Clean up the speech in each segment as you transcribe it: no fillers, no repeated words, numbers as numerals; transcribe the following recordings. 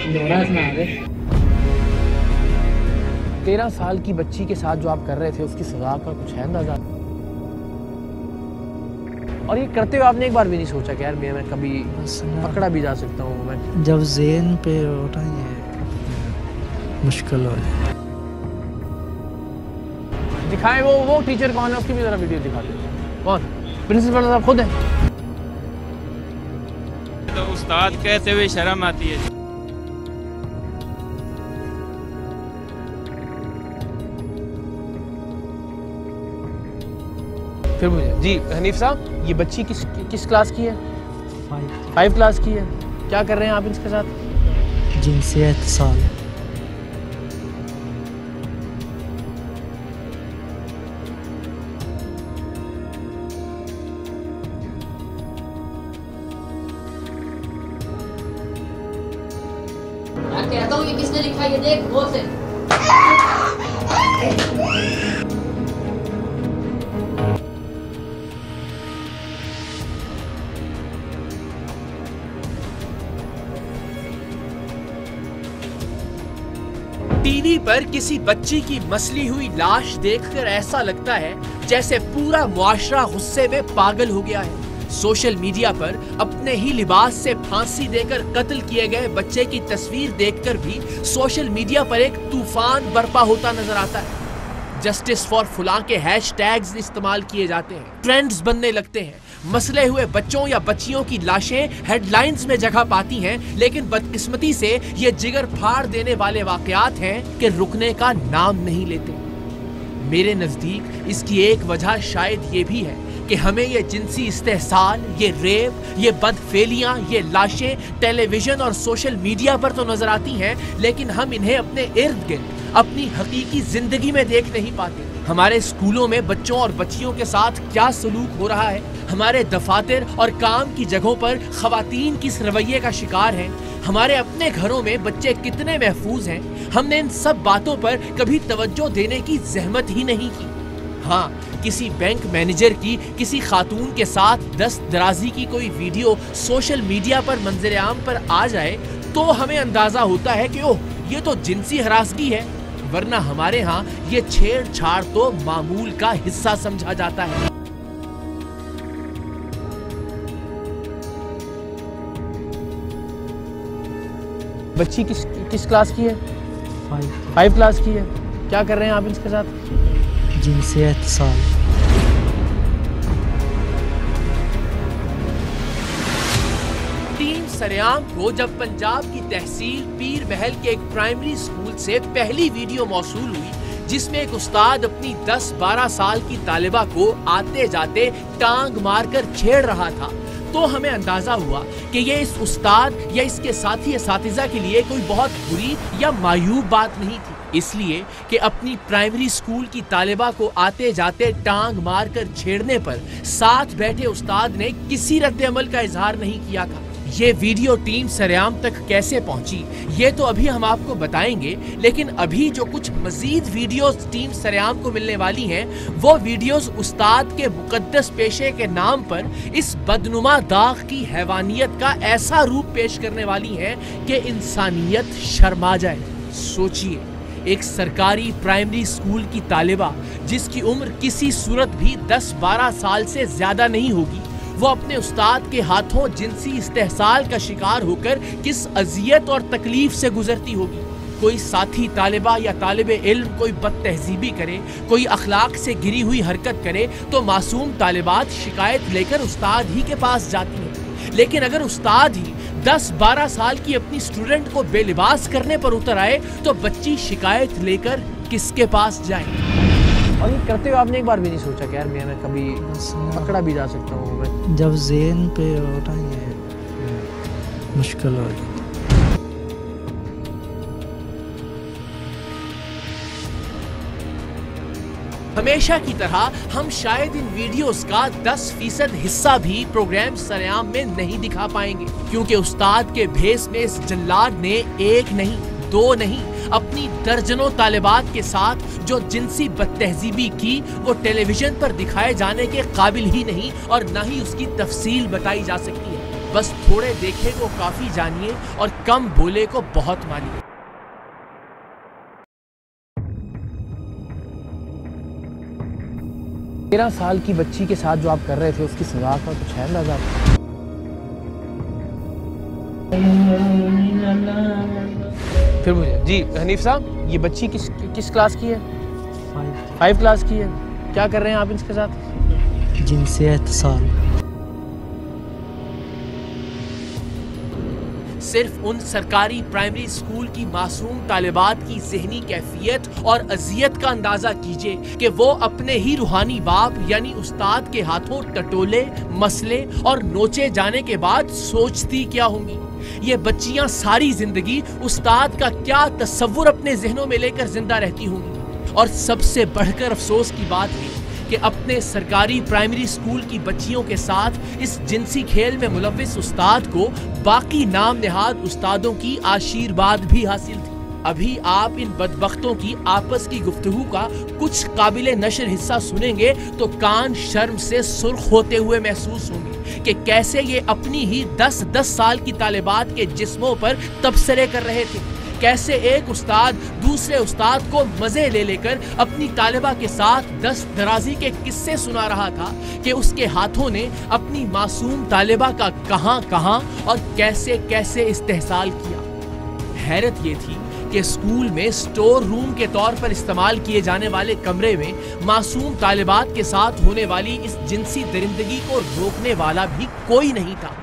13 साल की बच्ची के साथ जो आप कर रहे थे उसकी सजा का कुछ है अंदाजा? और ये करते हुए आपने एक बार भी नहीं सोचा कि यार मैं कभी पकड़ा भी जा सकता हूँ? मैं जब ज़हन पे होता ये मुश्किल हो जाए। दिखाएं वो टीचर कौन है, उसकी भी जरा वीडियो दिखा दो। कौन? प्रिंसिपल साहब खुद है। तो उस्ताद कहते हुए शर्म आती है। फिर मुझे जी हनीफ साहब, ये बच्ची किस क्लास की है? 5 क्लास की है। क्या कर रहे हैं आप इसके साथ? जिनसी इत्तिसाल। मैं कहता हूँ ये किसने लिखा, ये देख गौर से। टीवी पर किसी बच्ची की मसली हुई लाश देखकर ऐसा लगता है जैसे पूरा मुआशरा गुस्से में पागल हो गया है। सोशल मीडिया पर अपने ही लिबास से फांसी देकर कत्ल किए गए बच्चे की तस्वीर देखकर भी सोशल मीडिया पर एक तूफान बर्पा होता नजर आता है। जस्टिस फॉर फुलां के हैशटैग्स इस्तेमाल किए जाते हैं, ट्रेंड्स बनने लगते हैं, मसले हुए बच्चों या बच्चियों की लाशें हेडलाइंस में जगह पाती हैं, लेकिन बदकिस्मती से ये जिगर फाड़ देने वाले वाकयात हैं कि रुकने का नाम नहीं लेते। मेरे नजदीक इसकी एक वजह शायद ये भी है कि हमें ये जिनसी इस्तेहसाल, ये रेप, ये बदफेलियां, ये लाशें टेलीविजन और सोशल मीडिया पर तो नजर आती हैं, लेकिन हम इन्हें अपने इर्द गिर्द अपनी हकीकी जिंदगी में देख नहीं पाते। हमारे स्कूलों में बच्चों और बच्चियों के साथ क्या सलूक हो रहा है, हमारे दफातर और काम की जगहों पर खवातीन किस रवैये का शिकार हैं, हमारे अपने घरों में बच्चे कितने महफूज हैं, हमने इन सब बातों पर कभी तवज्जो देने की जहमत ही नहीं की। हाँ, किसी बैंक मैनेजर की किसी खातून के साथ दस्त दराजी की कोई वीडियो सोशल मीडिया पर मंजर आम पर आ जाए तो हमें अंदाजा होता है कि ओह, ये तो जिनसी हरासगी है, वरना हमारे यहाँ ये छेड़छाड़ तो मामूल का हिस्सा समझा जाता है। बच्ची किस क्लास की है? 5 क्लास की है। क्या कर रहे हैं आप इसके साथ? जिनसी इत्तिसाल। टीम सरेआम को जब पंजाब की तहसील पीर महल के एक प्राइमरी स्कूल से पहली वीडियो मौसूल हुई जिसमें एक उस्ताद अपनी 10-12 साल की तालिबा को आते जाते टांग मारकर छेड़ रहा था, तो हमें अंदाजा हुआ कि ये इस उस्ताद या इसके साथी असातिज़ा के लिए कोई बहुत बुरी या मायूब बात नहीं थी, इसलिए कि अपनी प्राइमरी स्कूल की तालिबा को आते जाते टांग मारकर छेड़ने पर साथ बैठे उस्ताद ने किसी रद्द-ए-अमल का इजहार नहीं किया था। ये वीडियो टीम सरेआम तक कैसे पहुंची ये तो अभी हम आपको बताएंगे, लेकिन अभी जो कुछ मजीद वीडियोस टीम सरेआम को मिलने वाली हैं वो वीडियोस उस्ताद के मुकद्दस पेशे के नाम पर इस बदनुमा दाग की हैवानियत का ऐसा रूप पेश करने वाली हैं कि इंसानियत शर्मा जाए। सोचिए, एक सरकारी प्राइमरी स्कूल की तालिबा जिसकी उम्र किसी सूरत भी 10-12 साल से ज्यादा नहीं होगी, वो अपने उस्ताद के हाथों जिनसी इस्तेहसाल का शिकार होकर किस अजियत और तकलीफ से गुजरती होगी। कोई साथी तालिबा या तालिबे इल्म कोई बदतहजीबी करे, कोई अखलाक से गिरी हुई हरकत करे तो मासूम तालिबात शिकायत लेकर उस्ताद ही के पास जाती हैं, लेकिन अगर उस्ताद ही 10-12 साल की अपनी स्टूडेंट को बेलिबास करने पर उतर आए तो बच्ची शिकायत लेकर किसके पास जाए? और ये करते हुए आपने एक बार भी नहीं सोचा कि यार मैं कभी पकड़ा भी जा सकता हूँ? मैं जब ज़हन पे होता ये मुश्किल हो जाए। हमेशा की तरह हम शायद इन वीडियोस का 10% हिस्सा भी प्रोग्राम सरेआम में नहीं दिखा पाएंगे, क्योंकि उस्ताद के भेस में इस जल्लाद ने एक नहीं, 2 नहीं, अपनी दर्जनों तालिबात के साथ जो जिनसी बदतहजीबी की वो टेलीविजन पर दिखाए जाने के काबिल ही नहीं और ना ही उसकी तफसील बताई जा सकती है। बस थोड़े देखे को काफी जानिए और कम बोले को बहुत मानिए। तेरह साल की बच्ची के साथ जो आप कर रहे थे उसकी सजा का कुछ है अंदाजा? फिर मुझे जी हनीफ साहब, ये बच्ची किस क्लास की है? 5 क्लास की है। क्या कर रहे हैं आप इसके साथ? जिनसे इत्तिसाल। सिर्फ उन सरकारी प्राइमरी स्कूल की मासूम तालिबात की ज़हनी कैफियत और अजियत का अंदाजा कीजिए कि वो अपने ही रूहानी बाप यानी उस्ताद के हाथों टटोले, मसले और नोचे जाने के बाद सोचती क्या होंगी। ये बच्चियां सारी जिंदगी उस्ताद का क्या तस्वुर अपने जहनों में लेकर जिंदा रहती होंगी। और सबसे बढ़कर अफसोस की बात है कि अपने सरकारी प्राइमरी स्कूल की बच्चियों के साथ इस जिनसी खेल में मुलव्विस उस्ताद को बाकी नाम नेहाद उस्तादों की आशीर्वाद भी हासिल थी। अभी आप इन बदबख्तों की आपस की गुफ्तगू का कुछ काबिले नशर हिस्सा सुनेंगे तो कान शर्म से सुर्ख होते हुए महसूस होंगे कि कैसे ये अपनी ही 10-10 साल की तालिबात के जिस्मों पर तबसरे कर रहे थे। कैसे एक उस्ताद दूसरे उस्ताद को मजे ले लेकर अपनी तालिबा के साथ दस्त दराजी के किस्से सुना रहा था कि उसके हाथों ने अपनी मासूम तालिबा का कहां और कैसे इस्तेहसाल किया। हैरत ये थी कि स्कूल में स्टोर रूम के तौर पर इस्तेमाल किए जाने वाले कमरे में मासूम तालिबात के साथ होने वाली इस जिनसी दरिंदगी को रोकने वाला भी कोई नहीं था।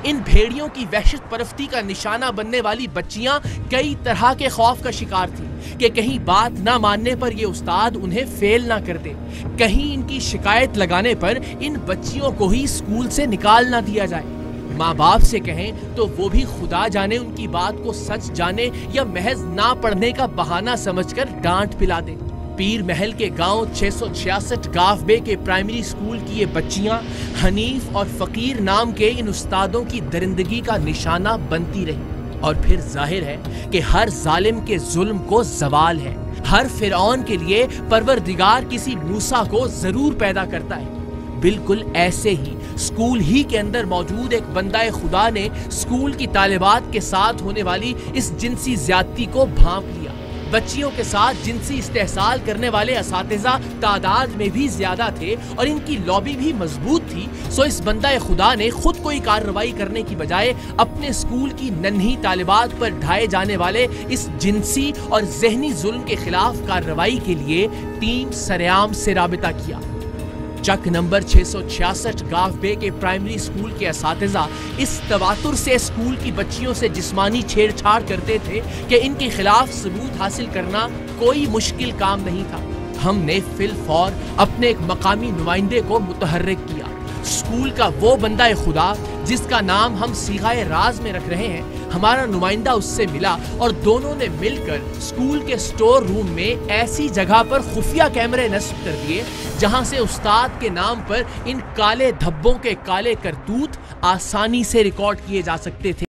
इन भेड़ियों की वहशत परस्ती का निशाना बनने वाली बच्चियां कई तरह के खौफ का शिकार थी कि कहीं बात ना मानने पर ये उस्ताद उन्हें फेल ना कर दे, कहीं इनकी शिकायत लगाने पर इन बच्चियों को ही स्कूल से निकाल ना दिया जाए। माँ बाप से कहें तो वो भी खुदा जाने उनकी बात को सच जाने या महज ना पढ़ने का बहाना समझकर डांट पिला दे। पीर महल के गांव 666 गाफबे के प्राइमरी स्कूल की ये बच्चियां हनीफ और फकीर नाम के इन उस्तादों की दरिंदगी का निशाना बनती रही। और फिर जाहिर है कि हर जालिम के जुल्म को जवाल है। हर फिरौन के लिए परवरदिगार किसी मूसा को जरूर पैदा करता है। बिल्कुल ऐसे ही स्कूल ही के अंदर मौजूद एक बंदाए खुदा ने स्कूल की तालिबात के साथ होने वाली इस जिनसी ज्यादती को भांप लिया। बच्चियों के साथ जिनसी इस्तेहसाल करने वाले असातिज़ा तादाद में भी ज्यादा थे और इनकी लॉबी भी मजबूत थी। सो इस बंदाए खुदा ने खुद कोई कार्रवाई करने की बजाय अपने स्कूल की नन्ही तालिबात पर ढाए जाने वाले इस जिनसी और जहनी जुल्म के खिलाफ कार्रवाई के लिए टीम सरेआम से राबिता किया। चक नंबर 666 गाफबे के प्राइमरी स्कूल के असातिज़ा इस तवातुर से स्कूल की बच्चियों से जिस्मानी छेड़छाड़ करते थे कि इनके खिलाफ सबूत हासिल करना कोई मुश्किल काम नहीं था। हमने फिलफौर अपने एक मकामी नुमाइंदे को मुतहर्रिक किया। स्कूल का वो बंदा खुदा जिसका नाम हम सीगाए राज में रख रहे हैं, हमारा नुमाइंदा उससे मिला और दोनों ने मिलकर स्कूल के स्टोर रूम में ऐसी जगह पर खुफिया कैमरे नस्ब कर दिए जहां से उस्ताद के नाम पर इन काले धब्बों के काले करतूत आसानी से रिकॉर्ड किए जा सकते थे।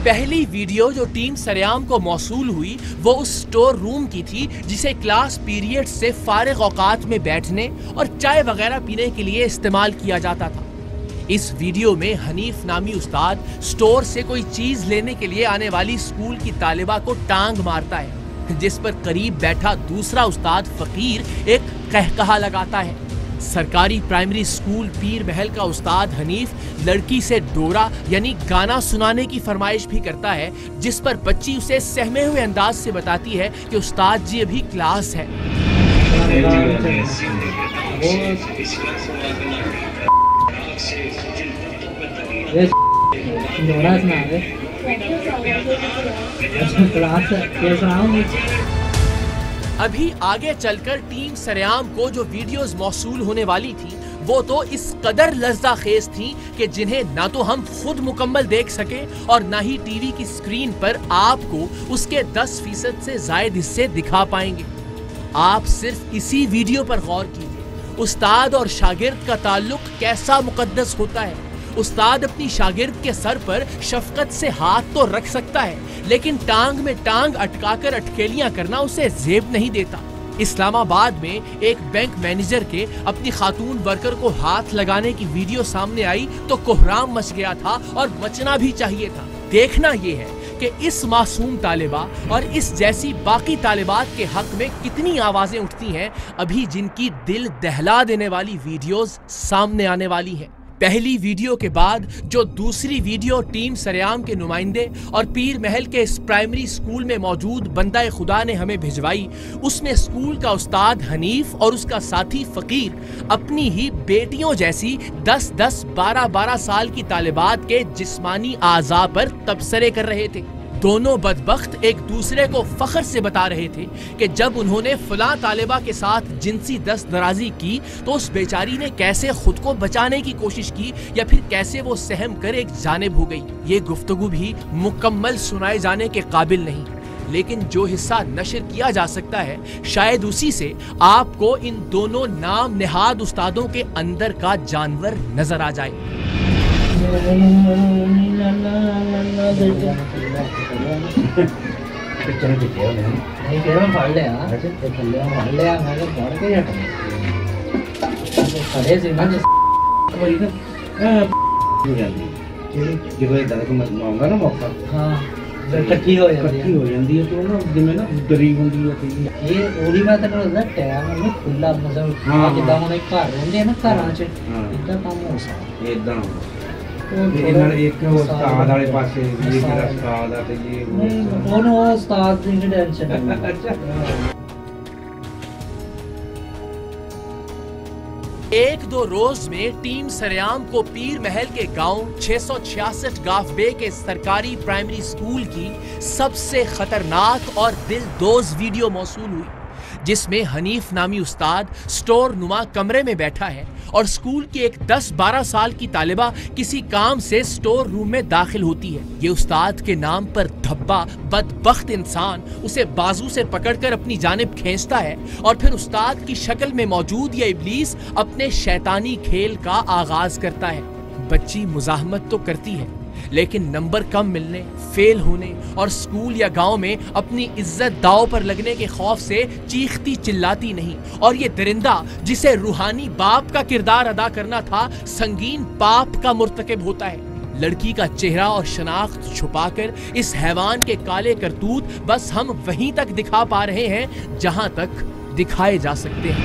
पहली वीडियो जो टीम सरेआम को मौसूल हुई वो उस स्टोर रूम की थी जिसे क्लास पीरियड से फारिग औकात में बैठने और चाय वगैरह पीने के लिए इस्तेमाल किया जाता था। इस वीडियो में हनीफ नामी उस्ताद स्टोर से कोई चीज लेने के लिए आने वाली स्कूल की तालिबा को टांग मारता है, जिस पर करीब बैठा दूसरा उस्ताद फकीर एक कहकहा लगाता है। सरकारी प्राइमरी स्कूल पीर महल का उस्ताद हनीफ लड़की से डोरा यानी गाना सुनाने की फरमाइश भी करता है, जिस पर बच्ची उसे सहमे हुए अंदाज से बताती है कि उस्ताद जी अभी क्लास है। अभी आगे चलकर टीम सरेआम को जो वीडियोस मौसूल होने वाली थी वो तो इस कदर लज्जाखेज थी कि जिन्हें ना तो हम खुद मुकम्मल देख सके और ना ही टीवी की स्क्रीन पर आपको उसके 10% से ज्यादा हिस्से दिखा पाएंगे। आप सिर्फ इसी वीडियो पर गौर कीजिए। उस्ताद और शागिर्द का ताल्लुक कैसा मुकद्दस होता है। उस्ताद अपनी शागिर्द के सर पर शफकत से हाथ तो रख सकता है, लेकिन टांग में टांग अटकाकर अटकेलियां करना उसे जेब नहीं देता। इस्लामाबाद में एक बैंक मैनेजर के अपनी खातून वर्कर को हाथ लगाने की वीडियो सामने आई तो कोहराम मच गया था और मचना भी चाहिए था। देखना ये है कि इस मासूम तालिबा और इस जैसी बाकी तालिबात के हक में कितनी आवाजें उठती हैं अभी, जिनकी दिल दहला देने वाली वीडियोस सामने आने वाली हैं। पहली वीडियो के बाद जो दूसरी वीडियो टीम सरेआम के नुमाइंदे और पीर महल के इस प्राइमरी स्कूल में मौजूद बंदा खुदा ने हमें भिजवाई, उसमें स्कूल का उस्ताद हनीफ और उसका साथी फकीर अपनी ही बेटियों जैसी 10-10, 12-12 साल की तालिबात के जिस्मानी आज़ा पर तबसरे कर रहे थे। दोनों बदबख्त एक दूसरे को फख्र से बता रहे थे कि जब उन्होंने फलां तालिबा के साथ जिनसी दस्त दराजी की तो उस बेचारी ने कैसे खुद को बचाने की कोशिश की या फिर कैसे वो सहम कर एक जानिब हो गई। ये गुफ्तगू भी मुकम्मल सुनाए जाने के काबिल नहीं, लेकिन जो हिस्सा नशर किया जा सकता है शायद उसी से आपको इन दोनों नाम नेहाद उस्तादों के अंदर का जानवर नजर आ जाए। ਇਕੱਠੀ ਹੋ ਜਾਂਦੀ ਹੈ ਤੇ ਉਹ ਨਾ ਜਿਵੇਂ ਨਾ ਡਰੀ ਹੁੰਦੀ ਹੈ ਤੇ ਇਹ ਉਹਦੀ ਮੈਂ ਤੈਨੂੰ ਦੱਸਦਾ ਟਾਈਮ ਉਹਨੂੰ ਖੁੱਲਾ ਮਤਲਬ ਜਿੱਦਾਂ ਹੁਣ ਘਰ ਰਹਿੰਦੇ ਆ ਨਾ ਘਰਾਂ 'ਚ ਇਦਾਂ ਕੰਮ ਹੋ ਸਕਦਾ ਇਦਾਂ ਇਹਨਾਂ ਇੱਕ ਉਸਤਾਦ ਵਾਲੇ ਪਾਸੇ ਵੀ ਜਿਹੜਾ ਉਸਤਾਦ ਆ ਤੇ ਇਹ ਉਹਨੂੰ ਉਸਤਾਦ ਦੀ ਟੈਨਸ਼ਨ। एक दो रोज में टीम सरेआम को पीर महल के गांव 666 गाफबे के सरकारी प्राइमरी स्कूल की सबसे खतरनाक और दिलदोज वीडियो मौसूल हुई, जिसमें हनीफ नामी उस्ताद स्टोर नुमा कमरे में बैठा है और स्कूल की एक 10-12 साल की तालिबा किसी काम से स्टोर रूम में दाखिल होती है। ये उस्ताद के नाम पर धब्बा बदबख्त इंसान उसे बाजू से पकड़कर अपनी जानिब खींचता है और फिर उस्ताद की शक्ल में मौजूद ये इब्लीस अपने शैतानी खेल का आगाज करता है। बच्ची मुजाहमत तो करती है, लेकिन नंबर कम मिलने, फेल होने और स्कूल या गांव में अपनी इज्जत दांव पर लगने के खौफ से चीखती चिल्लाती नहीं, और ये दरिंदा जिसे रूहानी बाप का किरदार अदा करना था संगीन पाप का मुर्तकिब होता है। लड़की का चेहरा और शनाख्त छुपाकर इस हैवान के काले करतूत बस हम वहीं तक दिखा पा रहे हैं जहां तक दिखाए जा सकते हैं।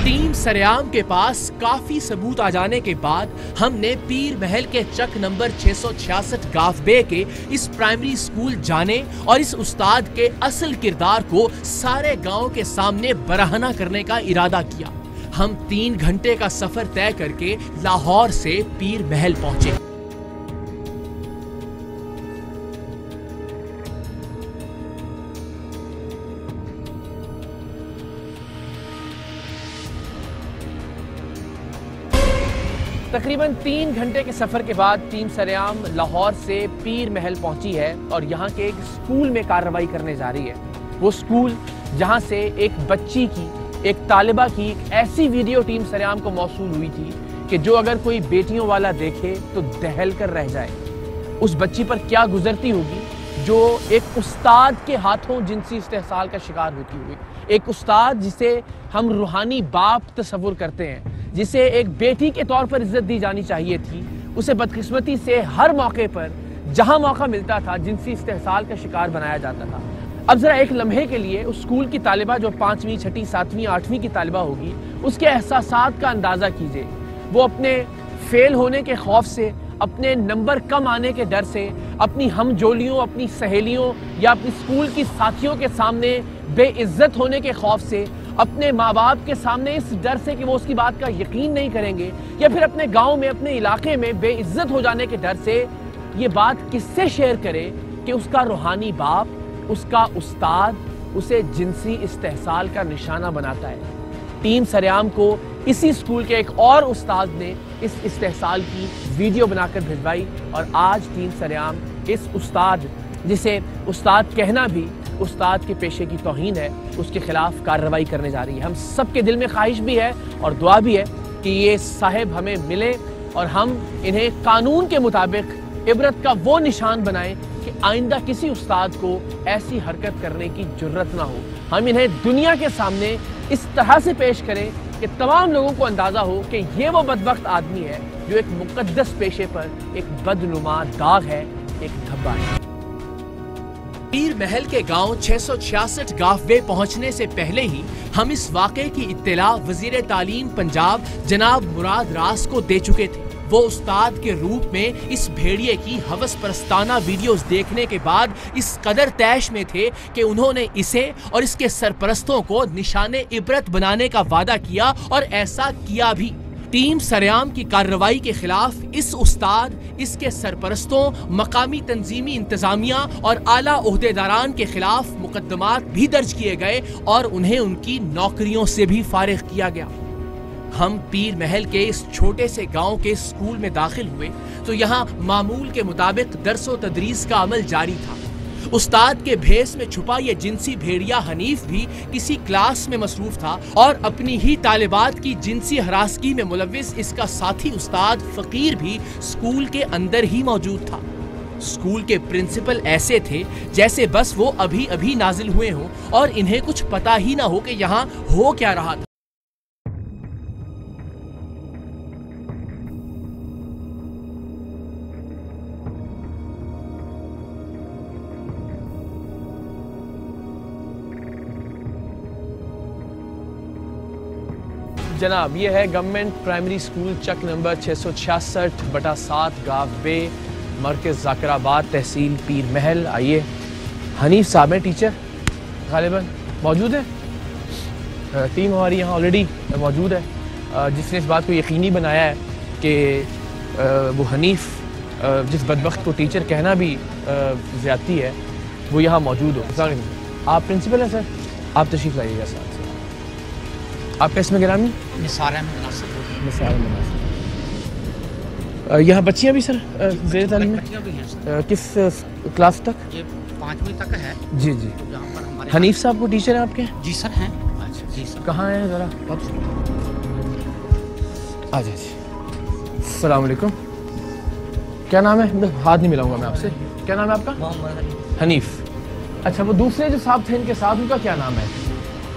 टीम सरेआम के पास काफी सबूत आ जाने के बाद हमने पीर महल के चक नंबर 666 गाफबे के इस प्राइमरी स्कूल जाने और इस उस्ताद के असल किरदार को सारे गांव के सामने बराहना करने का इरादा किया। हम 3 घंटे का सफर तय करके लाहौर से पीर महल पहुंचे। तकरीबन 3 घंटे के सफ़र के बाद टीम सरेआम लाहौर से पीर महल पहुंची है और यहाँ के एक स्कूल में कार्रवाई करने जा रही है। वो स्कूल जहाँ से एक बच्ची की, एक तालिबा की एक ऐसी वीडियो टीम सरेआम को मौसूल हुई थी कि जो अगर कोई बेटियों वाला देखे तो दहल कर रह जाए। उस बच्ची पर क्या गुजरती होगी जो एक उस्ताद के हाथों जिनसी इस्तेहसाल का शिकार होती हुई, एक उस्ताद जिसे हम रूहानी बाप तस्वुर करते हैं, जिसे एक बेटी के तौर पर इज्जत दी जानी चाहिए थी, उसे बदकिस्मती से हर मौके पर जहां मौका मिलता था जिनसी इस्तेहसाल का शिकार बनाया जाता था। अब जरा एक लम्हे के लिए उस स्कूल की तालिबा जो 5वीं, 6ठी, 7वीं, 8वीं की तालिबा होगी, उसके एहसासात का अंदाज़ा कीजिए। वो अपने फेल होने के खौफ से, अपने नंबर कम आने के डर से, अपनी हमजोलियों, अपनी सहेलियों या अपनी स्कूल की साथियों के सामने बेइज्जत होने के खौफ से, अपने माँ बाप के सामने इस डर से कि वो उसकी बात का यकीन नहीं करेंगे, या फिर अपने गांव में, अपने इलाके में बेइज्जत हो जाने के डर से ये बात किससे शेयर करे कि उसका रूहानी बाप, उसका उस्ताद उसे जिनसी इस्तेहसाल का निशाना बनाता है। टीम सरेआम को इसी स्कूल के एक और उस्ताद ने इस इस्तेहसाल की वीडियो बनाकर भिजवाई और आज टीम सरेआम इस उस्ताद, जिसे उस्ताद कहना भी उस्ताद के पेशे की तौहीन है, उसके खिलाफ कार्रवाई करने जा रही है। हम सबके दिल में ख्वाहिश भी है और दुआ भी है कि ये साहिब हमें मिले और हम इन्हें कानून के मुताबिक इबरत का वो निशान बनाएं कि आइंदा किसी उस्ताद को ऐसी हरकत करने की जुर्रत ना हो। हम इन्हें दुनिया के सामने इस तरह से पेश करें कि तमाम लोगों को अंदाजा हो कि ये वो बदबख्त आदमी है जो एक मुकद्दस पेशे पर एक बदनुमा दाग है, एक धब्बा है। पीर महल के गांव 666 गाफवे पहुंचने से पहले ही हम इस वाक़े की इत्तला वज़ीर तालीम पंजाब जनाब मुराद रास को दे चुके थे। वो उस्ताद के रूप में इस भेड़िए की हवस परस्ताना वीडियोस देखने के बाद इस कदर तैश में थे कि उन्होंने इसे और इसके सरपरस्तों को निशाने इबरत बनाने का वादा किया और ऐसा किया भी। टीम सरेआम की कार्रवाई के खिलाफ इस उस्ताद, इसके सरपरस्तों, मकामी तंजीमी इंतजामिया और आला ओहदेदारान के खिलाफ मुकदमात भी दर्ज किए गए और उन्हें उनकी नौकरियों से भी फारिग किया गया। हम पीर महल के इस छोटे से गांव के स्कूल में दाखिल हुए तो यहाँ मामूल के मुताबिक दरसो तदरीस का अमल जारी था। उस्ताद के भेस में छुपा ये जिनसी भेड़िया हनीफ भी किसी क्लास में मसरूफ था और अपनी ही तालिबात की जिनसी हरासगी में मुलव्विस इसका साथी उस्ताद फकीर भी स्कूल के अंदर ही मौजूद था। स्कूल के प्रिंसिपल ऐसे थे जैसे बस वो अभी अभी नाजिल हुए हों और इन्हें कुछ पता ही ना हो कि यहाँ हो क्या रहा था। जनाब, ये है गवर्नमेंट प्राइमरी स्कूल चक नंबर 666/7 गाव बे, मरकज़ ज़ाकिराबाद, तहसील पीर महल। आइए, हनीफ साहब हैं टीचर, गालिबन मौजूद है। टीम हमारी यहाँ ऑलरेडी मौजूद है जिसने इस बात को यकीनी बनाया है कि वो हनीफ जिस बदबख्त को टीचर कहना भी ज़्यादती है वो यहाँ मौजूद हो। अस्सलाम वालेकुम। आप प्रिंसिपल हैं सर, आप तशरीफ़ लाइएगा साथ से। आपका इसमें गिरामी? निसार अहमद नासिर। निसार अहमद नासिर। यहाँ बच्चियाँ भी सर ज़ेर तालीम में? किस क्लास तक? ये 5वीं तक है। जी जी। यहाँ पर हमारे हनीफ साहब को टीचर हैं आपके? जी सर हैं। अच्छा जी सर। कहाँ हैं ज़रा? आ जाइए जी। अस्सलाम वालेकुम। क्या नाम है? हाथ नहीं मिलाऊंगा मैं आपसे। क्या नाम है आपका? मोहम्मद हनीफ। अच्छा, वो दूसरे जो साहब थे इनके साथ, उनका क्या नाम है?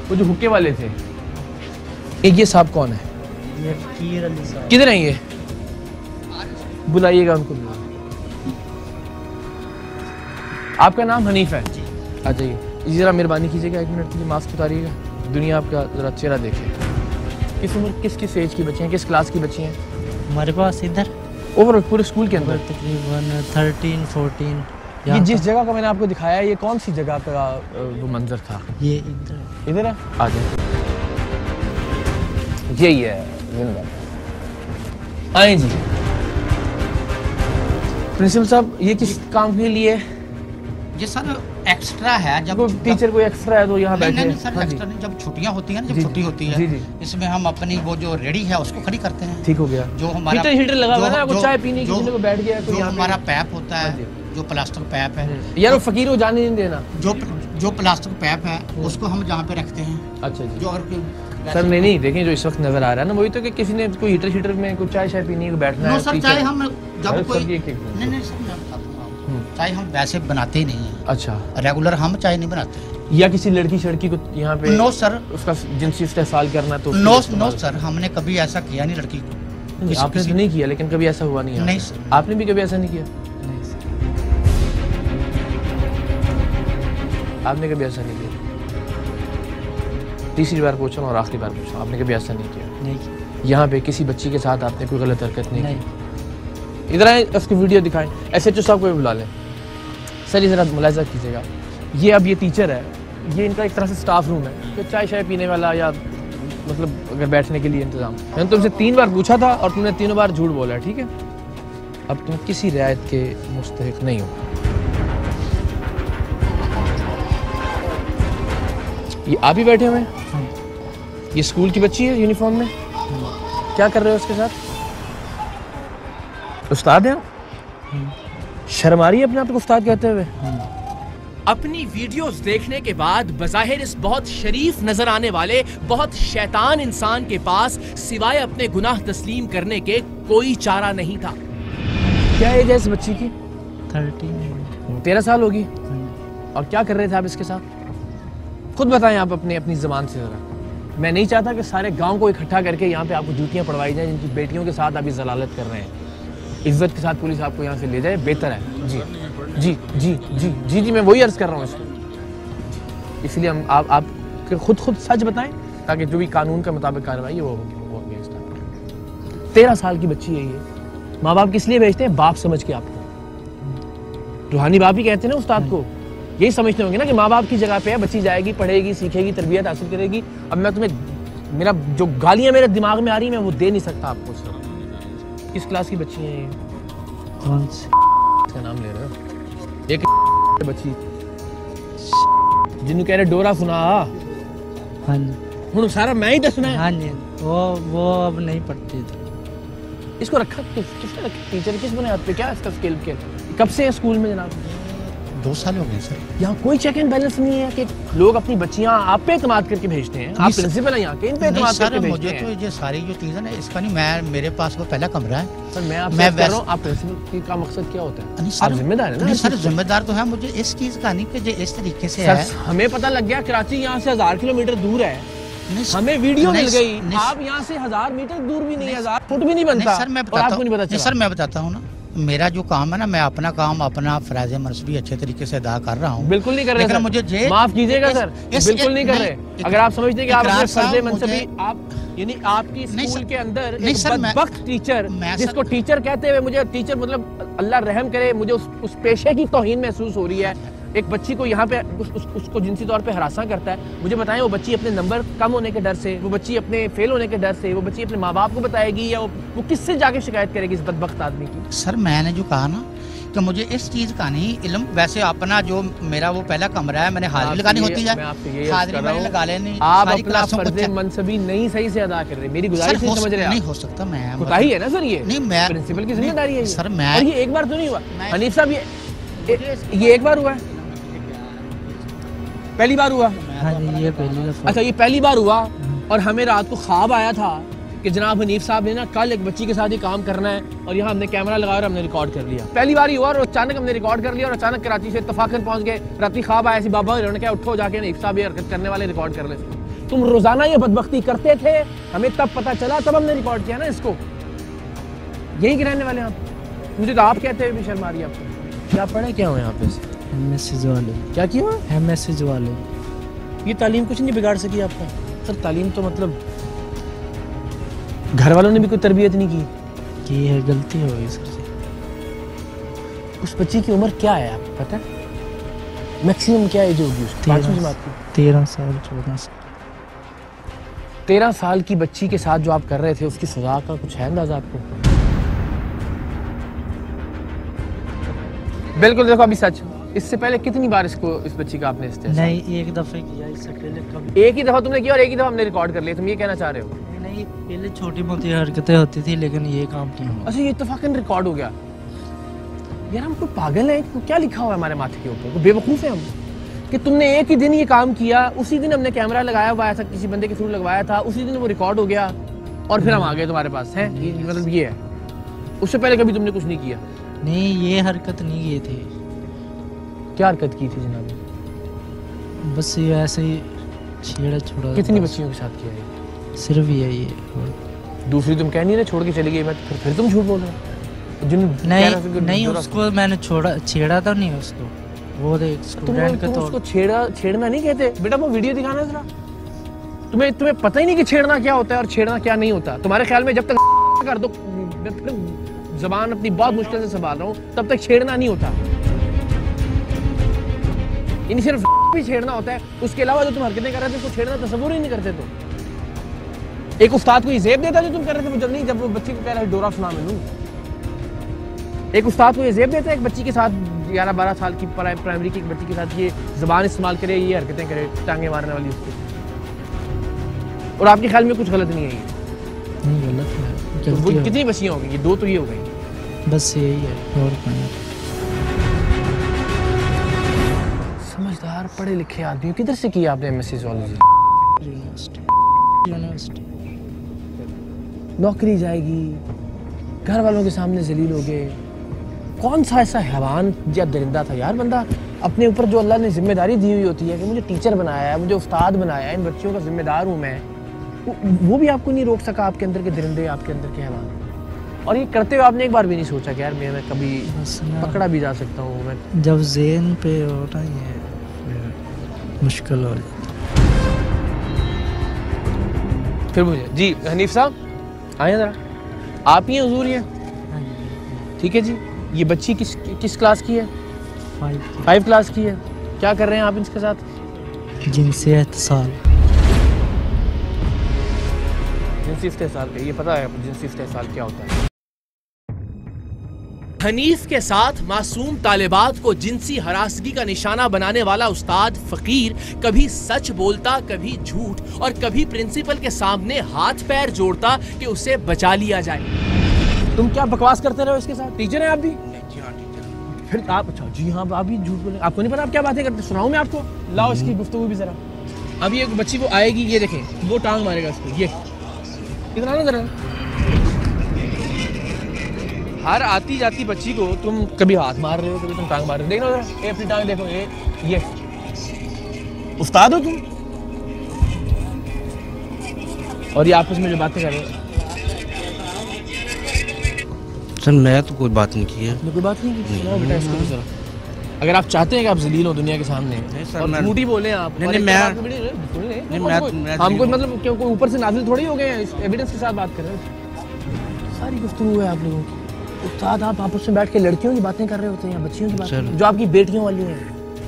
वो जो हुक्के वाले थे। ये साहब कौन है? ये फकीर अली साहब। किधर हैं ये? बुलाइएगा उनको। आपका नाम हनीफ है? आ जाइए ज़रा, मेहरबानी कीजिएगा 1 मिनट के लिए, मास्क उतारिएगा, दुनिया आपका ज़रा चेहरा देखे। किस उम्र, किस एज की बच्ची हैं, किस क्लास की बच्ची हैं हमारे पास इधर ओवरऑल पूरे स्कूल के अंदर? तकरीबन 13-14। ये जिस जगह का मैंने आपको दिखाया है, ये कौन सी जगह का वो मंजर था? ये इधर इधर है। आ जाए, यही है। आए जी। प्रिंसिपल साहब, ये किस काम के लिए? ये सर एक्स्ट्रा है। जब टीचर कोई एक्स्ट्रा है तो यहाँ बैठे हैं। सर एक्स्ट्रा नहीं, जब छुट्टियाँ होती हैं ना, जब छुट्टी होती है, जी जी, इसमें हम अपनी वो जो रेडी है उसको खड़ी करते हैं। ठीक हो गया। जो हमारा हीटर लगा हुआ है ना, चाय पीने के लिए बैठ गया, जो हमारा पैप होता है, जो प्लास्टिक पैप है यार, वो फकीर को जाने नहीं देना। जो प्लास्टिक पैप है उसको हम जहाँ पे रखते हैं। अच्छा जी। जो और सर नहीं देखें, जो इस वक्त नजर आ रहा है ना, वही तो कि किसी ने कोई हीटर में कुछ चाय पीने को बैठना है। सर चाय हम जब कोई नहीं सर, मैं बताता हूँ, चाय हम वैसे बनाते ही नहीं है। अच्छा, रेगुलर हम चाय नहीं बनाते। या किसी लड़की को यहाँ पे नो सर, उसका जिनसी इस्तेमाल करना तो नो सर, हमने कभी ऐसा किया नहीं लड़की को। आपने तो नहीं किया, लेकिन कभी ऐसा हुआ नहीं? नहीं सर। आपने भी कभी ऐसा नहीं किया? आपने कभी ऐसा नहीं किया? तीसरी बार पूछा और आखिरी बार पूछा, आपने कभी ऐसा नहीं किया? नहीं किया। यहाँ पे किसी बच्ची के साथ आपने कोई गलत हरकत नहीं की? इधर आए, उसकी वीडियो दिखाएं। SHO साहब को भी बुला लें। सर, ये ज़रा मुलाहिजा कीजिएगा, ये अब ये टीचर है, ये इनका एक तरह से स्टाफ रूम है, तो चाय पीने वाला या मतलब अगर बैठने के लिए इंतज़ाम। मैंने तुमसे 3 बार पूछा था और तुमने तीनों बार झूठ बोला है, ठीक है? अब तुम किसी रियायत के मुस्तहिक नहीं हो। ये आप ही बैठे हुए हैं? ये स्कूल की बच्ची है यूनिफॉर्म में? क्या कर रहे हो उसके साथ? उस्ताद हैं? शर्म आ रही है अपने आप को उस्ताद कहते हुए? अपनी वीडियोस देखने के बाद बज़ाहिर इस बहुत शरीफ नजर आने वाले बहुत शैतान इंसान के पास सिवाय अपने गुनाह तस्लीम करने के कोई चारा नहीं था। क्या एज है इस बच्ची की? 13। 13 साल होगी। और क्या कर रहे थे आप इसके साथ? खुद बताएं आप अपनी ज़बान से ज़रा। मैं नहीं चाहता कि सारे गांव को इकट्ठा करके यहाँ पे आपको जूतियाँ पड़वाई जाएं जिनकी बेटियों के साथ आप जलालत कर रहे हैं। इज्जत के साथ पुलिस आपको यहाँ से ले जाए, बेहतर है। जी जी जी जी जी जी मैं वही अर्ज़ कर रहा हूँ इसको। इसलिए हम आप खुद सच बताएं ताकि जो भी कानून के मुताबिक कार्रवाई है वो होगी। 13 साल की बच्ची है ये। माँ बाप किस लिए भेजते हैं? बाप समझ के आपको। रूहानी बाप ही कहते हैं ना उस्ताद को। यही समझते होंगे ना कि माँ बाप की जगह पे है, बच्ची जाएगी, पढ़ेगी, सीखेगी, तरबियत हासिल करेगी। अब मैं तुम्हें मेरा जो गालियाँ मेरे दिमाग में आ रही हैं मैं वो दे नहीं सकता आपको। किस क्लास की बच्ची है ये? कौन सी? इसका नाम ले रहे हो? एक बच्ची जिन्होंने कह रहे डोरा सुना। हाँ जी। हूँ सारा मैं ही दसना है। हाँ जी। वो अब नहीं पढ़ती थी। इसको रखा किसने रखा? टीचर किस बने आप पे? क्या इसका स्किल के? कब से है स्कूल में जनाब? 2 साल हो गए सर। यहाँ कोई चेक एंड बैलेंस नहीं है कि लोग अपनी बच्चियाँ आप पे एतमाद करके भेजते हैं? आप प्रिंसिपल हैं यहाँ के, इन पे एतमाद करके भेजते हैं? मुझे तो ये सारी जो चीज़ है ना इसका नहीं, मेरे पास वो पहला कमरा है। सर मैं आपसे कह रहा हूँ, आप प्रिंसिपल का मकसद क्या होता है? आप जिम्मेदार है ना? सर जिम्मेदार तो है, मुझे इस चीज़ का नहीं कि जो इस तरीके से है। हमें पता लग गया कराची यहाँ से 1000 किलोमीटर दूर है। हमें वीडियो मिल गई। आप यहाँ से 1000 मीटर दूर भी नहीं, 1000 फुट भी नहीं बनता। सर मैं बताता हूँ ना, मेरा जो काम है ना, मैं अपना काम अपना फराज़ मनसबी अच्छे तरीके से अदा कर रहा हूँ। बिल्कुल नहीं कर रहे, मुझे माफ कीजिएगा सर, बिल्कुल नहीं कर रहे। अगर आप समझते हैं कि आप अपने फर्ज़ मनसबी आप यानी आपकी स्कूल के अंदर एक बदबख्त टीचर, जिसको टीचर कहते हुए मुझे टीचर मतलब अल्लाह रहम करे, मुझे उस पेशे की तौहीन महसूस हो रही है। एक बच्ची को यहाँ पे उसको जिनसी तौर पे हरासा करता है। मुझे बताएं वो बच्ची अपने नंबर कम होने के डर से, वो बच्ची अपने फेल होने के डर से, वो बच्ची अपने माँ बाप को बताएगी या वो किससे जाके शिकायत करेगी इस बदबख्त आदमी की? सर मैंने जो कहा ना कि मुझे इस चीज़ का नहीं इल्म, वैसे अपना जो मेरा वो पहला कमरा है, मैंने हाजिरी लगानी होती है, हाजिरी मैंने लगा लेनी। आप अपना फर्ज़ मनसबी नहीं सही से अदा कर रहे, मेरी गुजारिश नहीं समझ रहे। नहीं हो सकता, मैं कोताही है ना सर, ये नहीं, मैं प्रिंसिपल की जिम्मेदारी है सर। मैं ये एक बार तो नहीं हुआ हनीफ साहब, ये एक बार हुआ है? पहली बार हुआ? हाँ जी, ये पहली दफा। अच्छा, ये पहली बार हुआ। और हमें रात को ख्वाब आया था कि जनाब हनीफ साहब ने ना कल एक बच्ची के साथ ही काम करना है और यहाँ हमने कैमरा लगाया और हमने रिकॉर्ड कर लिया। पहली बार ही हुआ और अचानक हमने रिकॉर्ड कर लिया और अचानक कराची से इत्तफाकन पहुंच गए। रात ख्वाब आया, बाबा उन्होंने कहा उठो जाके हनीफ साहब ये हरकत करने वाले रिकॉर्ड कर ले। तुम रोजाना ये बदबख्ती करते थे, हमें तब पता चला, तब हमने रिकॉर्ड किया ना इसको। यही के रहने वाले आप? मुझे तो आप कहते हुए भी शर्म आ रही है आपको। क्या पढ़े क्या हो यहाँ पे? मैसेज वाले। क्या किया है? मैसेज वाले। ये तालीम कुछ नहीं बिगाड़ सकी आपका? सर तालीम तो मतलब घर वालों ने भी कोई तरबियत नहीं की है, गलती हो गई सर। उस बच्ची की उम्र क्या है आपको पता है? मैक्सिमम क्या एज होगी उसकी? 5वीं जमात की? 13 साल 14 साल। 13 साल की बच्ची के साथ जो आप कर रहे थे उसकी सजा का कुछ है अंदाजा आपको? बिल्कुल। देखो अभी सच, इससे पहले कितनी बार इस बच्ची का आपने इस्तेमाल? नहीं, एक दफे किया, इससे पहले कभी। एक ही दफा तुमने किया और एक ही दफा हमने रिकॉर्ड कर लिया, तुम ये कहना चाह रहे हो? नहीं, पहले छोटी मोटी हरकतें होती थी लेकिन ये काम नहीं हुआ। अच्छा, ये इत्तफाकन रिकॉर्ड हो गया। यार हम तो पागल हैं, क्या लिखा हुआ है हमारे माथे के ऊपर? बेवकूफ़ है हम कि तुमने एक ही दिन ये काम किया, उसी दिन हमने कैमरा लगाया हुआ था, किसी बंदे के थ्रू लगवाया था, उसी दिन वो रिकॉर्ड हो गया और फिर हम आ गए तुम्हारे पास हैं। मतलब ये है, उससे पहले कभी तुमने कुछ नहीं किया? नहीं, ये हरकत नहीं की थी। क्या हरकत की थी जनाब? बस ये ऐसे ही छेड़ा छोड़ा। कितनी बच्चियों के साथ किया है? सिर्फ यही है। दूसरी तुम कह नहीं रहे छोड़ के चली गई? मैं फिर तुम झूठ बोल रहे हो। नहीं, उसको मैंने छेड़ा तो नहीं उसको, वो स्टूडेंट के तौर। उसको छेड़ना नहीं कहते बेटा, वो वीडियो दिखाना जरा। तुम्हें पता ही नहीं कि छेड़ना क्या होता है और छेड़ना क्या नहीं होता। तुम्हारे ख्याल में जब तक कर दो, मैं फिर जबान अपनी बहुत मुश्किल से संभाल रहा हूँ, तब तक छेड़ना नहीं होता। इन सिर्फ भी छेड़ना होता है, उसके अलावा जो तुम हरकतें कर रहे थे उसको छेड़ना तस्वुर ही नहीं करते। तो एक उस्ताद को ये जेब देता जो तुम कर रहे थे, जब नहीं, जब वो बच्ची को कह रहा है डोरा सुना मैनू। एक उस्ताद को ये जेब देता है एक बच्ची के साथ, 11-12 साल की प्राइमरी की एक बच्ची के साथ ये जबान इस्तेमाल करे, ये हरकतें करे, टांगे मारने वाली उसको। और आपके ख्याल में कुछ गलत नहीं है ये? नहीं, गलत है। तो वो कितनी बच्चियां हो गई? ये 2 तो ये हो गई, बस यही है और क्या। समझदार पढ़े लिखे आदमी, किधर से किया आपने एमएससी ज़ूलॉजी? यूनिवर्सिटी। नौकरी जाएगी, घर वालों के सामने जलील हो गए, कौन सा ऐसा हैवान या दरिंदा था यार, बंदा अपने ऊपर जो अल्लाह ने जिम्मेदारी दी हुई होती है कि मुझे टीचर बनाया है, मुझे उस्ताद बनाया है, इन बच्चों का जिम्मेदार हूँ मैं, वो भी आपको नहीं रोक सका आपके अंदर के दरिंदे, आपके अंदर के हैवान। और ये करते हुए आपने एक बार भी नहीं सोचा कि यार मैं कभी पकड़ा भी जा सकता हूँ? मैं जब ज़हन पे होता है फिर मुश्किल हो जाता। फिर मुझे जी हनीफ साहब आए ज़रा, आप ही हैं हुजूर? ये ठीक है जी। ये बच्ची किस क्लास की है? 5 क्लास की है। क्या कर रहे हैं आप इसके साथ? जिनसी इत्तेसाल। जिनसी इस्तेसाल, ये पता है जिनसी इस्तेसाल क्या होता है? हनीफ के साथ मासूम तालिबात को जिनसी हरासगी का निशाना बनाने वाला उस्ताद फकीर कभी सच बोलता, कभी झूठ, और कभी प्रिंसिपल के सामने हाथ पैर जोड़ता कि उसे बचा लिया जाए। तुम क्या बकवास करते रहो इसके साथ? टीचर है आप भी? फिर आप अच्छा जी हाँ आप भी झूठ बोले, आपको नहीं पता आप क्या बातें करते? सुनाऊं मैं आपको? लाओ इसकी गुफ्तगू भी जरा। अभी एक बच्ची वो आएगी, ये देखें, वो टांग मारेगा इसको, ये इतना ना जरा। हर आती जाती बच्ची को तुम कभी हाथ मार रहे हो, कभी तुम टांग मार रहे हो। देखो जरा, ये अपनी टांग देखो, ये उस्ताद हो तुम? और ये आपस में जो बातें कर रहे हो। सर मैं तो कोई बात नहीं की है। कोई बात नहीं की? सुनाओ बेटा इसको भी जरा। अगर आप चाहते हैं कि आप जलील हो दुनिया के सामने और झूठी बोले आप, नहीं हमको मतलब क्यों कोई ऊपर से नाज़िल थोड़ी हो गए हैं, एविडेंस के साथ बात कर रहे हैं। सारी गुफ्तगू है आप लोगों की। उस्ताद आप आपस में बैठ के लड़कियों की बातें कर रहे होते हैं या बच्चियों की बातें, जो आपकी बेटियों वाली हैं?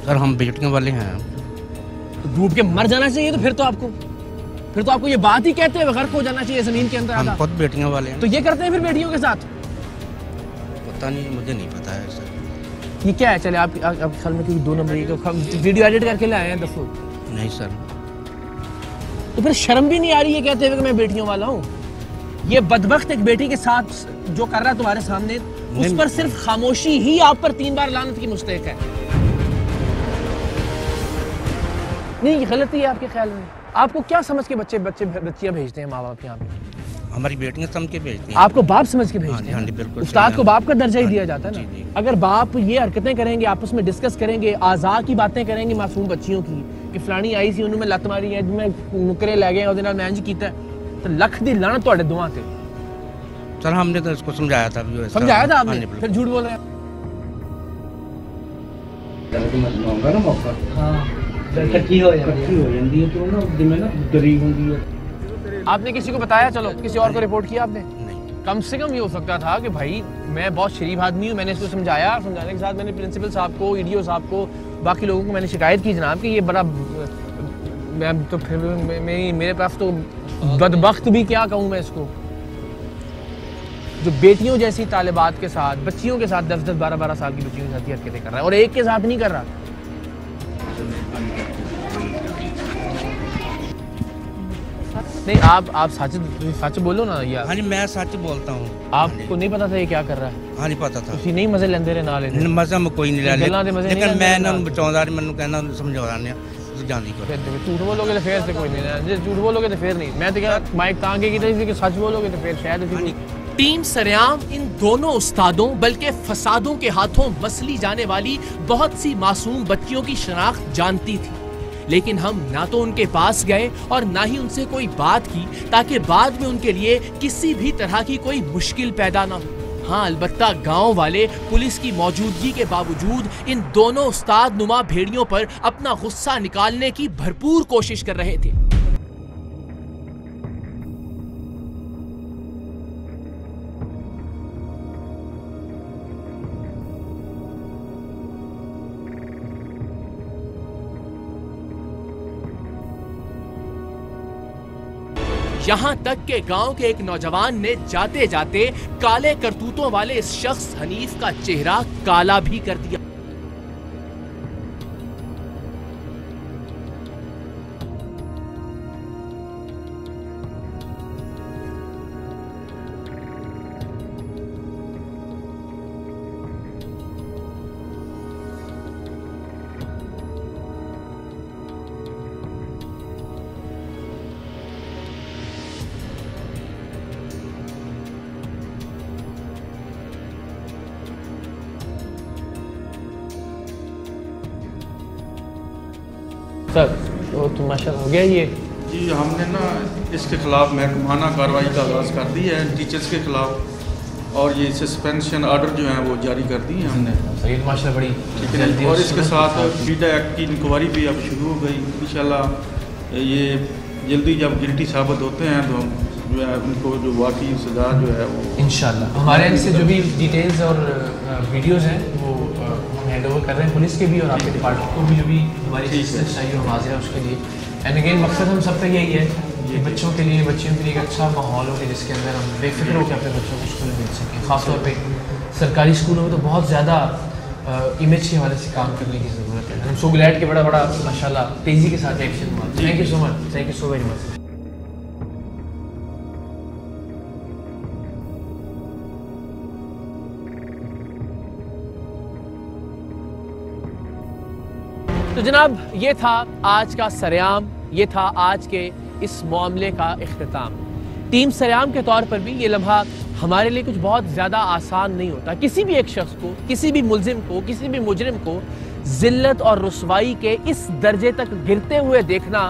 सर हम बेटियों वाले हैं। तो डूब के मर जाना चाहिए तो फिर तो आपको ये बात ही कहते हैं गर्क हो जाना चाहिए जमीन के अंदर। हम खुद बेटियों वाले हैं। तो ये करते हैं फिर बेटियों के साथ? पता नहीं, मुझे नहीं पता है सर। ये क्या है? चले आप ख्याल में कि 2 नंबर की वीडियो एडिट करके ले आए हैं 10 लोग? नहीं सर। तो फिर शर्म भी नहीं आ रही है कहते हुए कि मैं बेटियों वाला हूँ? ये बदबख्त एक बेटी के साथ जो कर रहा है तुम्हारे सामने, उस पर सिर्फ खामोशी ही आप पर 3 बार लानत की मुस्तहिक है। नहीं ये गलती है आपके ख्याल में? आपको क्या समझ के बच्चियां भेजते हैं माँ बाप यहाँ पे? हमारी बेटियां समझ के भेजती हैं। आपको बाप समझ के भेजते हैं? हाँ जी बिल्कुल। उस्ताद को बाप का दर्जा ही दिया जाता है ना। अगर बाप ये हरकतें करेंगे, आपस में डिस्कस करेंगे, आज़ा की बातें करेंगे मासूम बच्चियों की कि फलानी आई सी उन्होंने लत मारी है, मैं नुकरे लै गए और मैं इंज कीता, तो लख दी लानत तुहाडे दुआं ते। सर हमने तो इसको समझाया था। समझाया था आपने? फिर झूठ बोल रहे हैं। इकट्ठी हो जाती है तो ना जिम्मे ना गरीब होती है। आपने किसी को बताया? चलो किसी और को रिपोर्ट किया आपने? कम से कम ये हो सकता था कि भाई मैं बहुत शरीफ आदमी हूँ, मैंने इसको समझाया, समझाने के साथ मैंने प्रिंसिपल साहब को, ईडीओ साहब को, बाकी लोगों को मैंने शिकायत की जनाब कि ये बड़ा, मैं तो फिर मेरे पास तो बदबख्त भी क्या कहूँ मैं इसको, जो बेटियों जैसी तालिबात के साथ, बच्चियों के साथ 10-10, 12-12 साल की बच्चियों के साथ हरकतें कर रहा है और एक के साथ नहीं कर रहा। नहीं आप सच बोलो ना यार। हाँ जी मैं सच बोलता हूँ। आपको नहीं पता था ये क्या कर रहा है? हाँ नहीं पता था। ਤੁਸੀਂ ਨਹੀਂ ਮਜ਼ੇ ਲੈਂਦੇ ਰਹੇ ਨਾਲ ਇਹਦੇ? ਮਜ਼ਾ ਮੈਂ ਕੋਈ ਨਹੀਂ ਲੈ ਗੱਲਾਂ ਦੇ ਮਜ਼ੇ ਨਹੀਂ ਲੇਕਿਨ ਮੈਂ ਲੈਂਦੇ ਇਹਨਾਂ ਨੂੰ ਨਾਲ। ਬਚਾਉਂਦਾ ਰਿਹਾ, ਮੈਨੂੰ ਕਹਿੰਦਾ ਸਮਝਾਉਂਦਾ ਰਿਹਾ ਤੁਸੀਂ ਜਾਂਦੀ ਕਰੋ। ਫਿਰ ਦੇਖੋ ਝੂਠ ਬੋਲੋਗੇ ਤਾਂ ਫਿਰ ਤੇ ਕੋਈ ਨਹੀਂ, ਜੇ ਝੂਠ ਬੋਲੋਗੇ ਤਾਂ ਫਿਰ ਨਹੀਂ। ਮੈਂ ਤਾਂ ਕਿਹਾ ਮਾਈਕ ਤਾਂ आगे की थी कि सच बोलोगे तो फिर शायद ऐसी कोई। टीम सरेआम इन दोनों उस्तादों बल्कि फसादों के हाथों मसली जाने वाली बहुत सी मासूम बच्चियों की शनाख्त जानती थी, लेकिन हम ना तो उनके पास गए और ना ही उनसे कोई बात की ताकि बाद में उनके लिए किसी भी तरह की कोई मुश्किल पैदा ना हो। हाँ अलबत्ता गांव वाले पुलिस की मौजूदगी के बावजूद इन दोनों उस्ताद नुमा भेड़ियों पर अपना गुस्सा निकालने की भरपूर कोशिश कर रहे थे। यहाँ तक के गांव के एक नौजवान ने जाते जाते काले करतूतों वाले इस शख्स हनीफ का चेहरा काला भी कर दिया। सर तो माशाल्लाह हो गया ये जी। हमने ना इसके खिलाफ महकमाना कार्रवाई का आगाज़ कर दी है टीचर्स के खिलाफ, और ये सस्पेंशन ऑर्डर जो है वो जारी कर दी है हमने। सही माशाल्लाह बड़ी ठीक है। और इसके साथ फीडा एक्ट की इंक्वायरी भी अब शुरू हो गई। इंशाल्लाह ये जल्दी जब गिल्टी साबित होते हैं तो हम जो है उनको जो वाकई सजा जो है वो इंशाल्लाह हमारे यहाँ से जो भी डिटेल्स और वीडियोस हैं वो हम हैंड ओवर कर रहे हैं पुलिस के भी और आपके डिपार्टमेंट को भी, जो भी हमारी चीज़ें चाहिए हम हाजिर है उसके लिए। एंड अगेन मकसद हम सब का यही है कि बच्चों के लिए एक अच्छा माहौल हो कि जिसके अंदर हम बेफिक्र होकर अपने बच्चों को स्कूल भेज सकें। ख़ासतौर पे सरकारी स्कूलों में तो बहुत ज़्यादा इमेज के हवाले से काम करने की ज़रूरत है। हम सो ग्लैड के बड़ा माशाल्लाह तेज़ी के साथ एक्शन हुआ। Thank you so much, thank you so very much. तो जनाब ये था आज का सरेआम, ये था आज के इस मामले का इख्तिताम। टीम सरेआम के तौर पर भी ये लम्हा हमारे लिए कुछ बहुत ज़्यादा आसान नहीं होता। किसी भी एक शख्स को, किसी भी मुल्जिम को, किसी भी मुजरिम को जिल्लत और रुसवाई के इस दर्जे तक गिरते हुए देखना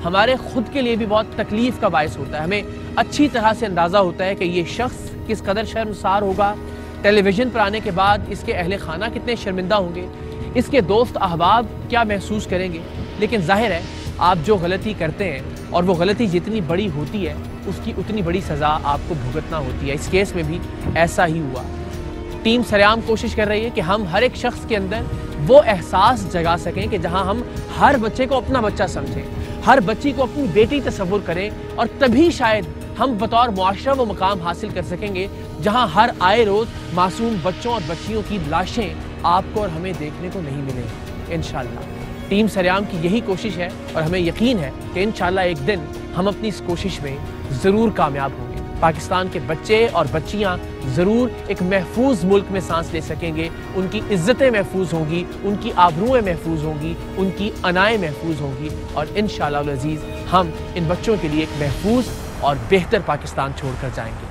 हमारे खुद के लिए भी बहुत तकलीफ का बायस होता है। हमें अच्छी तरह से अंदाज़ा होता है कि ये शख्स किस कदर शर्मसार होगा, टेलीविज़न पर आने के बाद इसके अहले खाना कितने शर्मिंदा होंगे, इसके दोस्त अहबाब क्या महसूस करेंगे। लेकिन जाहिर है आप जो गलती करते हैं और वो गलती जितनी बड़ी होती है उसकी उतनी बड़ी सज़ा आपको भुगतना होती है। इस केस में भी ऐसा ही हुआ। टीम सरेआम कोशिश कर रही है कि हम हर एक शख्स के अंदर वो एहसास जगा सकें कि जहां हम हर बच्चे को अपना बच्चा समझें, हर बच्ची को अपनी बेटी तस्वुर करें, और तभी शायद हम बतौर मुआशरा वो मकाम हासिल कर सकेंगे जहां हर आए रोज़ मासूम बच्चों और बच्चियों की लाशें आपको और हमें देखने को नहीं मिलेंगी। इंशाअल्लाह टीम सरेआम की यही कोशिश है और हमें यकीन है कि इंशाअल्लाह एक दिन हम अपनी इस कोशिश में ज़रूर कामयाब होंगे। पाकिस्तान के बच्चे और बच्चियां ज़रूर एक महफूज मुल्क में सांस ले सकेंगे, उनकी इज्जतें महफूज होंगी, उनकी आबरूएं महफूज होंगी, उनकी अनाएं महफूज होंगी, और इंशाअल्लाह अज़ीज़ हम इन बच्चों के लिए एक महफूज और बेहतर पाकिस्तान छोड़ कर जाएंगे।